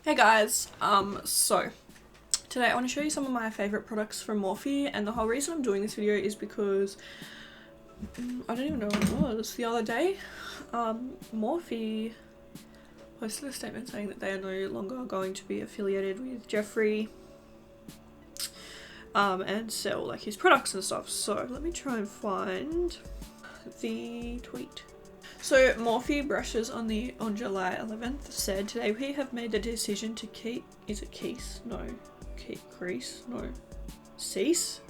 Hey guys, so today I want to show you some of my favourite products from Morphe, and the whole reason I'm doing this video is because I don't even know what it was. The other day, Morphe posted a statement saying that they are no longer going to be affiliated with Jeffree and sell like his products and stuff. So let me try and find the tweet. So Morphe brushes on July 11th said, "Today we have made the decision to cease?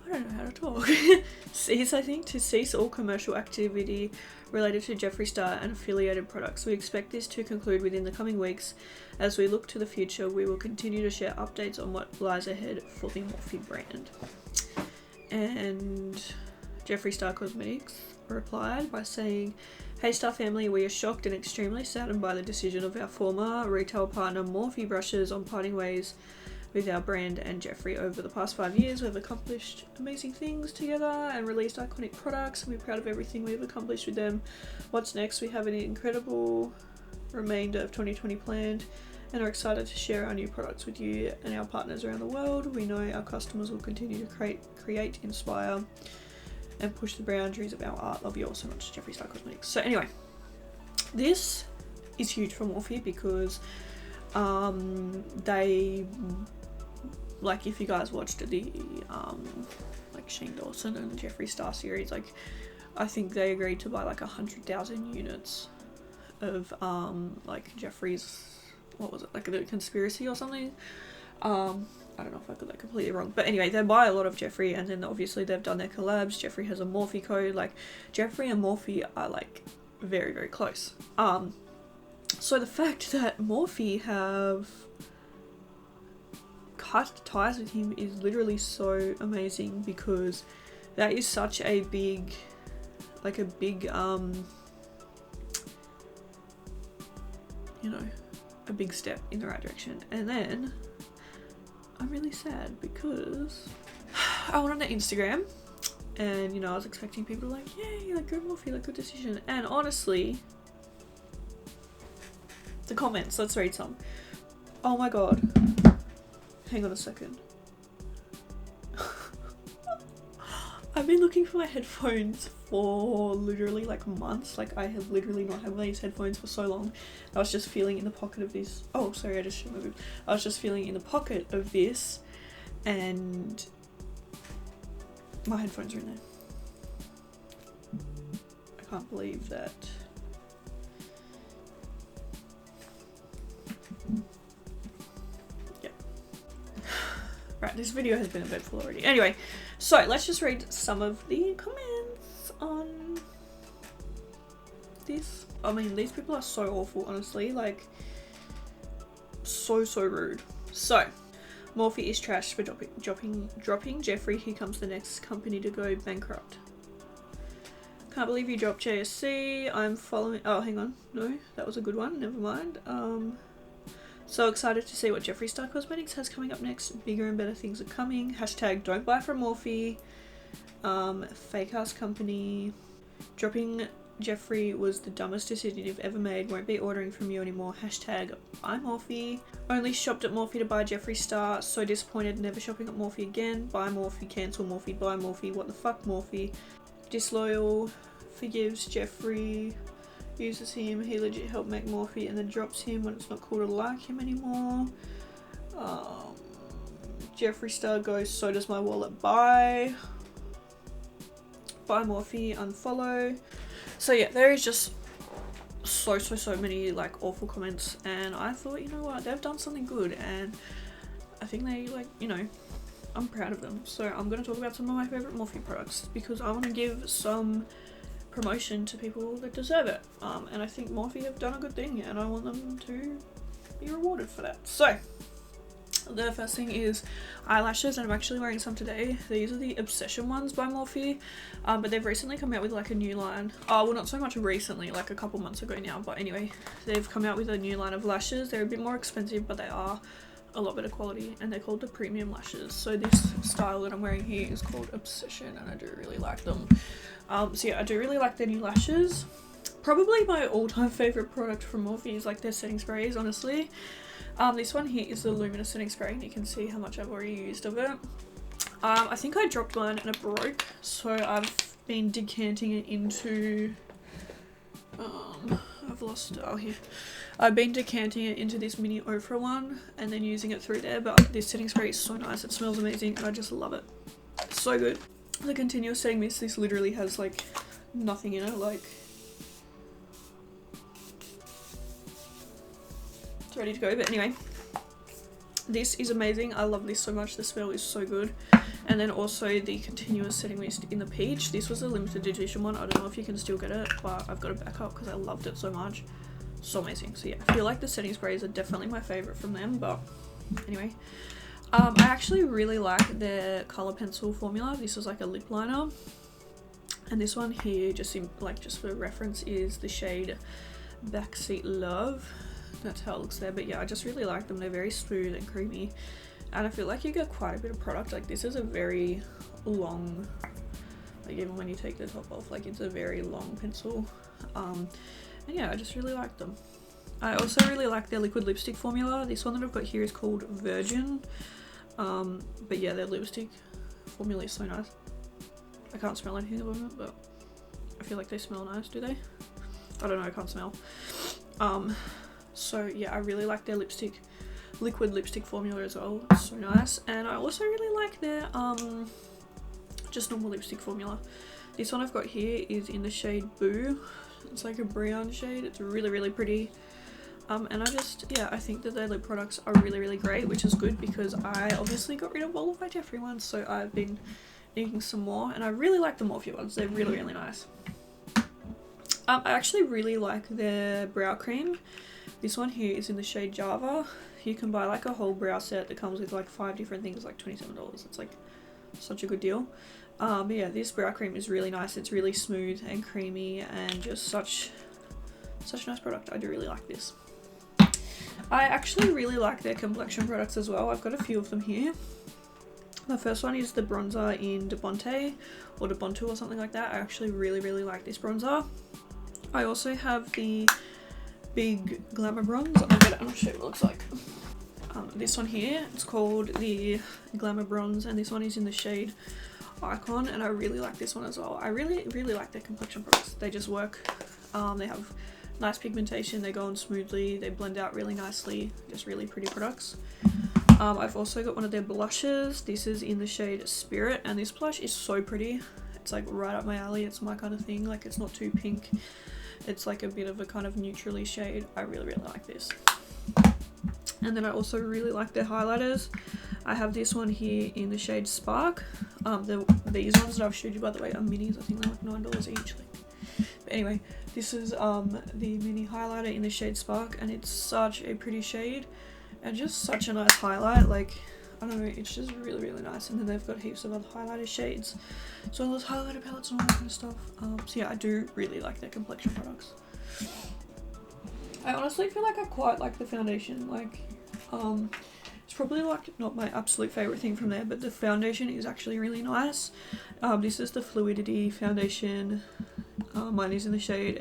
I don't know how to talk. To cease all commercial activity related to Jeffree Star and affiliated products. We expect this to conclude within the coming weeks. As we look to the future, we will continue to share updates on what lies ahead for the Morphe brand." And Jeffree Star Cosmetics replied by saying, "Hey Star family, we are shocked and extremely saddened by the decision of our former retail partner Morphe Brushes on parting ways with our brand and Jeffree. Over the past 5 years, we've accomplished amazing things together and released iconic products, and we're proud of everything we've accomplished with them. What's next? We have an incredible remainder of 2020 planned and are excited to share our new products with you and our partners around the world. We know our customers will continue to create, inspire, and push the boundaries of our art. Love you all so much, Jeffree Star Cosmetics." So anyway, this is huge for Morphe because they, like, if you guys watched the like Shane Dawson and Jeffree Star series, like I think they agreed to buy like 100,000 units of like Jeffree's, what was it, like the conspiracy or something. I don't know if I got that completely wrong, but anyway, they buy a lot of Jeffree, and then obviously they've done their collabs. Jeffree has a Morphe code. Like Jeffree and Morphe are like very, very close. So the fact that Morphe have cut ties with him is literally so amazing, because that is such a big, like a big, you know, a big step in the right direction. And then I'm really sad because I went on their Instagram and, you know, I was expecting people to like, yay, like good Morphe, like good decision. And honestly, the comments, let's read some. Oh my god. Hang on a second. I've been looking for my headphones for literally like months. Like I have literally not had these headphones for so long. I was just feeling in the pocket of this. Oh, sorry, I just shut my boob. I was just feeling in the pocket of this and my headphones are in there. I can't believe that. Yeah. Right, this video has been a bit full already. Anyway, so let's just read some of the comments on this. I mean, these people are so awful, honestly. Like, so rude. So, Morphe is trash for dropping Jeffree. Here comes the next company to go bankrupt. Can't believe you dropped JSC. I'm following. Oh, hang on. No, that was a good one. Never mind. So excited to see what Jeffree Star Cosmetics has coming up next. Bigger and better things are coming. Hashtag don't buy from Morphe. Fake ass company. Dropping Jeffree was the dumbest decision you've ever made. Won't be ordering from you anymore. Hashtag buy Morphe. Only shopped at Morphe to buy Jeffree Star. So disappointed. Never shopping at Morphe again. Buy Morphe. Cancel Morphe. Buy Morphe. What the fuck, Morphe? Disloyal. Forgives Jeffree. Uses him. He legit helped make Morphe and then drops him when it's not cool to like him anymore. Jeffree Star goes, so does my wallet. Buy Morphe. Unfollow. So yeah, there is just so many like awful comments, and I thought, you know what, they've done something good, and I think they, like, you know, I'm proud of them. So I'm going to talk about some of my favourite Morphe products because I want to give some promotion to people that deserve it, and I think Morphe have done a good thing, and I want them to be rewarded for that. So the first thing is eyelashes, and I'm actually wearing some today. These are the Obsession ones by Morphe, but they've recently come out with like a new line. Oh, well, not so much recently, like a couple months ago now, but anyway, they've come out with a new line of lashes. They're a bit more expensive, but they are a lot better quality, and they're called the premium lashes. So this style that I'm wearing here is called Obsession, and I do really like them. So yeah, I do really like their new lashes. Probably my all-time favorite product from Morphe is like their setting sprays, honestly. This one here is the Luminous setting spray, and you can see how much I've already used of it. I think I dropped mine and it broke, so I've been decanting it into I've been decanting it into this mini Ofra one and then using it through there, but this setting spray is so nice. It smells amazing and I just love it. It's so good. The continuous setting mist, this literally has like nothing in it, like it's ready to go. But anyway, this is amazing. I love this so much. The smell is so good. And then also the continuous setting mist in the peach. This was a limited edition one. I don't know if you can still get it, but I've got it back up because I loved it so much. So amazing. So yeah, I feel like the setting sprays are definitely my favorite from them. But anyway, I actually really like their color pencil formula. This is like a lip liner, and this one here, just for reference, is the shade Backseat Love. That's how it looks there. But yeah, I just really like them. They're very smooth and creamy, and I feel like you get quite a bit of product. Like this is a very long, like even when you take the top off, like it's a very long pencil. And yeah, I just really like them. I also really like their liquid lipstick formula. This one that I've got here is called Virgin. But yeah, their lipstick formula is so nice. I can't smell anything at the moment, but I feel like they smell nice. Do they? I don't know, I can't smell. So yeah, I really like their liquid lipstick formula as well. It's so nice. And I also really like their just normal lipstick formula. This one I've got here is in the shade Boo. It's like a brown shade. It's really, really pretty. And I think that their lip products are really, really great, which is good because I obviously got rid of all of my Jeffree ones, so I've been needing some more, and I really like the Morphe ones. They're really, really nice. I actually really like their brow cream. This one here is in the shade Java. You can buy like a whole brow set that comes with like 5 different things, like $27. It's like such a good deal. But yeah, this brow cream is really nice. It's really smooth and creamy and just such a nice product. I do really like this. I actually really like their complexion products as well. I've got a few of them here. The first one is the bronzer in Debonte or Debonto or something like that. I actually really, really like this bronzer. I also have the big glamour bronze. I'll get it and I'll show you what it looks like. This one here, it's called the glamour bronze, and this one is in the shade Icon, and I really like this one as well. I really, really like their complexion products. They just work. They have nice pigmentation, they go on smoothly, they blend out really nicely, just really pretty products. I've also got one of their blushes. This is in the shade Spirit, and this blush is so pretty. It's like right up my alley. It's my kind of thing. Like it's not too pink. It's like a bit of a kind of neutrally shade. I really, really like this. And then I also really like their highlighters. I have this one here in the shade Spark. These ones that I've showed you, by the way, are minis. I think they're like $9 each. But anyway, this is the mini highlighter in the shade Spark, and it's such a pretty shade and just such a nice highlight. Like, I don't know, it's just really, really nice. And then they've got heaps of other highlighter shades, so all those highlighter palettes and all that kind of stuff. So yeah, I do really like their complexion products. I honestly feel like I quite like the foundation. Like, it's probably like not my absolute favorite thing from there, but the foundation is actually really nice. This is the Fluidity foundation. Mine is in the shade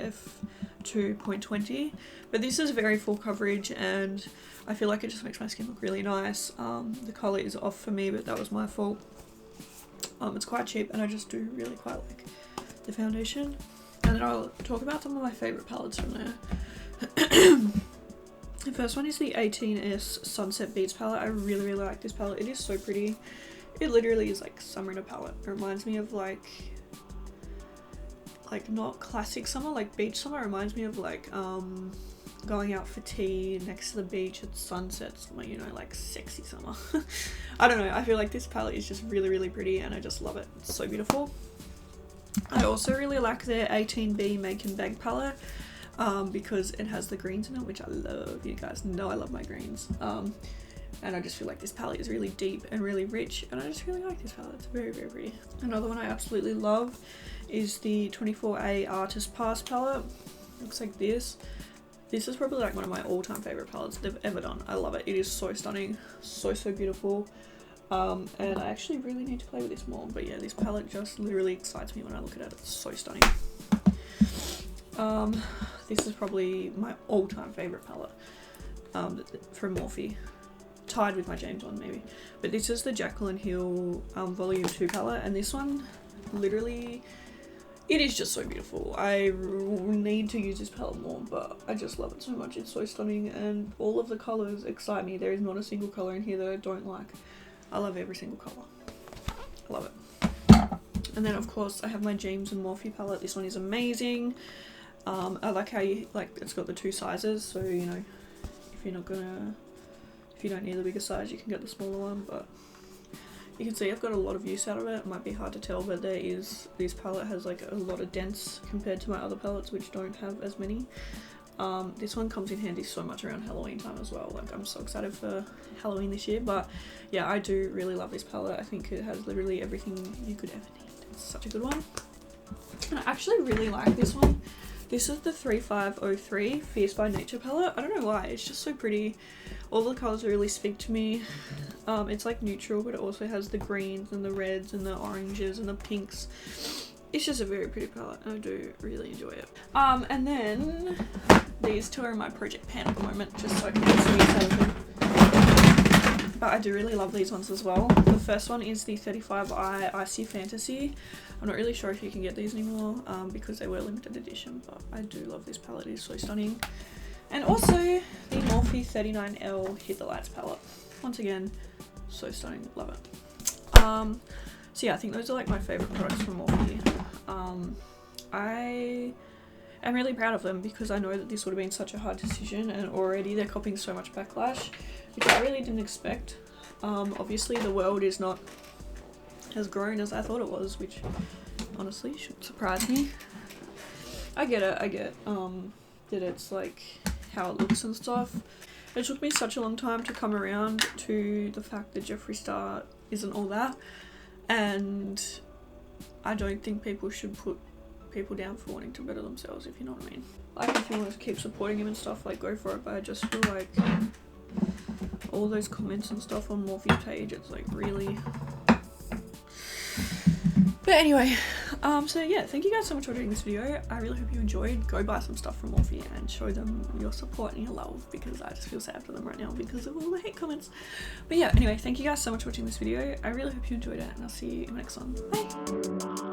F2.20, but this is very full coverage, and I feel like it just makes my skin look really nice. The colour is off for me, but that was my fault. It's quite cheap, and I just do really quite like the foundation. And then I'll talk about some of my favourite palettes from there. The first one is the 18S Sunset Beats palette. I really, really like this palette. It is so pretty. It literally is like summer in a palette. It reminds me of like not classic summer, like beach summer. It reminds me of like going out for tea next to the beach at sunset summer, you know, like sexy summer. I don't know, I feel like this palette is just really, really pretty, and I just love it. It's so beautiful. I also really like their 18B Make and Bag palette. Because it has the greens in it, which I love. You guys know I love my greens. And I just feel like this palette is really deep and really rich, and I just really like this palette. It's very, very pretty. Another one I absolutely love is the 24A Artist Pass palette. Looks like this. This is probably like one of my all-time favorite palettes they've ever done. I love it. It is so stunning, so beautiful. And I actually really need to play with this more, but yeah, this palette just literally excites me when I look at it. It's so stunning. This is probably my all-time favorite palette from Morphe, tied with my James one maybe, but this is the Jaclyn Hill volume 2 palette, and this one literally, it is just so beautiful. I need to use this palette more, but I just love it so much. It's so stunning, and all of the colors excite me. There is not a single color in here that I don't like. I love every single color. I love it. And then of course I have my James and Morphe palette. This one is amazing. I like how it's got the 2 sizes, so you know, if you don't need the bigger size, you can get the smaller one. But you can see I've got a lot of use out of it. It might be hard to tell, but this palette has like a lot of dents compared to my other palettes, which don't have as many. This one comes in handy so much around Halloween time as well. Like, I'm so excited for Halloween this year. But yeah, I do really love this palette. I think it has literally everything you could ever need. It's such a good one. And I actually really like this one. This is the 3503 Fierce by Nature palette. I don't know why, it's just so pretty. All the colours really speak to me. It's like neutral, but it also has the greens and the reds and the oranges and the pinks. It's just a very pretty palette, and I do really enjoy it. And then these two are in my project pan at the moment, just so I can get some use out of them. But I do really love these ones as well. The first one is the 35i Icy Fantasy. I'm not really sure if you can get these anymore because they were limited edition, but I do love this palette. It is so stunning. And also the Morphe 39L Hit the Lights palette. Once again, so stunning, love it. So yeah, I think those are like my favourite products from Morphe. I am really proud of them because I know that this would have been such a hard decision, and already they're copying so much backlash, which I really didn't expect. Obviously the world is not as grown as I thought it was, which honestly shouldn't surprise me. I get that it's like how it looks and stuff. It took me such a long time to come around to the fact that Jeffree Star isn't all that, and I don't think people should put people down for wanting to better themselves, if you know what I mean. Like, if you want to keep supporting him and stuff, like, go for it, but I just feel like all those comments and stuff on Morphe's page, it's like really... But anyway, so yeah, thank you guys so much for watching this video. I really hope you enjoyed. Go buy some stuff from Morphe and show them your support and your love, because I just feel sad for them right now because of all the hate comments. But yeah, anyway, thank you guys so much for watching this video. I really hope you enjoyed it, and I'll see you in the next one. Bye!